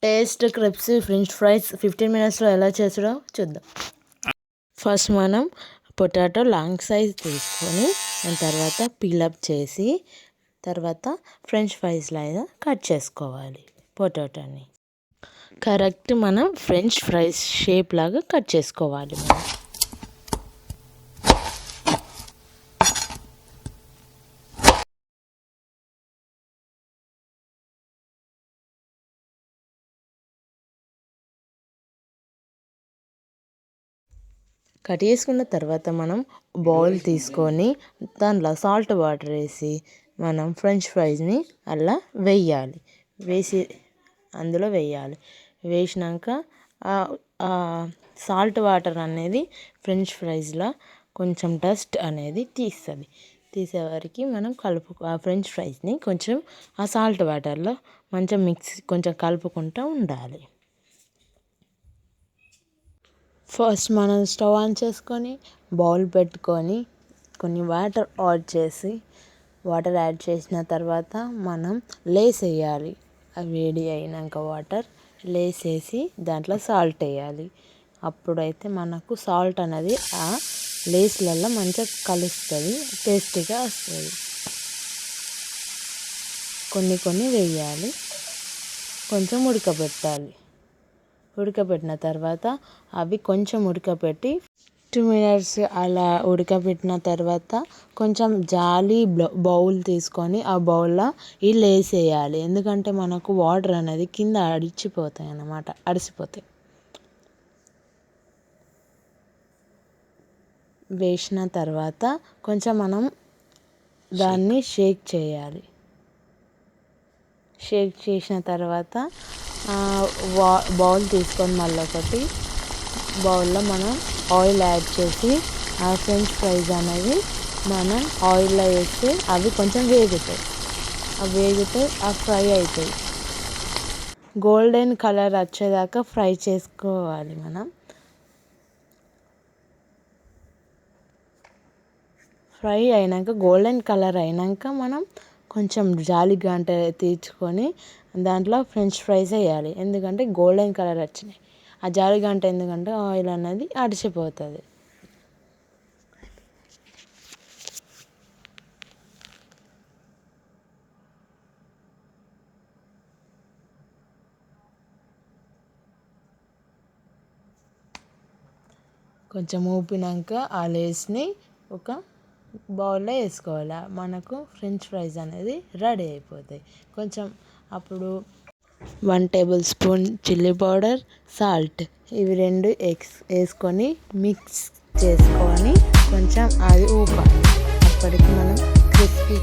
Taste crispy French fries 15 మినిట్స్లో ఎలా చేసాడో చూద్దాం. ఫస్ట్ మనం పొటాటో లాంగ్ సైజ్ తీసుకొని దాని తర్వాత పీలప్ చేసి తర్వాత ఫ్రెంచ్ ఫ్రైస్ లాగా కట్ చేసుకోవాలి. పొటాటోని కరెక్ట్ మనం ఫ్రెంచ్ ఫ్రైస్ షేప్ లాగా కట్ చేసుకోవాలి. కట్ చేసుకున్న తర్వాత మనం బౌల్ తీసుకొని దాంట్లో సాల్ట్ వాటర్ వేసి మనం ఫ్రెంచ్ ఫ్రైస్ని అలా అందులో వేయాలి. వేసినాక సాల్ట్ వాటర్ అనేది ఫ్రెంచ్ ఫ్రైస్లో కొంచెం డస్ట్ అనేది తీసేవరకు మనం ఫ్రెంచ్ ఫ్రైస్ని కొంచెం ఆ సాల్ట్ వాటర్లో కొంచెం కలుపుకుంటూ ఉండాలి. ఫస్ట్ మనం స్టవ్ ఆన్ చేసుకొని బౌల్ పెట్టుకొని కొన్ని వాటర్ యాడ్ చేసిన తర్వాత మనం లేస్ వేయాలి. అవి వేడి అయినాక వాటర్ లేస్ వేసి దాంట్లో సాల్ట్ వేయాలి. అప్పుడైతే మనకు సాల్ట్ అనేది ఆ లేస్లలో మంచిగా కలుస్తుంది, టేస్టీగా వస్తుంది. కొన్ని వేయాలి, కొంచెం ఉడకబెట్టిన తర్వాత అవి కొంచెం ఉడకబెట్టి 2 మినిట్స్ అలా ఉడకబెట్టిన తర్వాత కొంచెం బౌల్ తీసుకొని ఆ బౌల్లో ఈ లేస్ వేయాలి. ఎందుకంటే మనకు వాటర్ అనేది కింద అడిసిపోతాయి. వేసిన తర్వాత కొంచెం మనం దాన్ని షేక్ చేసిన తర్వాత బౌల్ తీసుకొని మళ్ళీ ఒకటి బౌల్లో మనం ఆయిల్ యాడ్ చేసి ఆ ఫ్రెంచ్ ఫ్రైస్ అనేవి మనం ఆయిల్లో వేసి అవి కొంచెం వేగితే ఫ్రై అవుతాయి. గోల్డెన్ కలర్ వచ్చేదాకా ఫ్రై చేసుకోవాలి. మనం ఫ్రై అయినాక గోల్డెన్ కలర్ అయినాక మనం కొంచెం జాలిగంట తీర్చుకొని దాంట్లో ఫ్రెంచ్ ఫ్రైస్ వేయాలి. ఎందుకంటే గోల్డెన్ కలర్ వచ్చినాయి. ఆ జాలిగంట ఎందుకంటే ఆయిల్ అనేది అడిసిపోతుంది. కొంచెం ఊపినాక ఆ లేస్ని ఒక బౌల్లో వేసుకోవాలి. మనకు ఫ్రెంచ్ ఫ్రైస్ అనేది రెడీ అయిపోతాయి. కొంచెం అప్పుడు 1 table spoon chilli powder, salt ఇవి 2 వేసుకొని మిక్స్ చేసుకొని కొంచెం అది ఊపాలి. అప్పటికి మనం క్రిస్పీ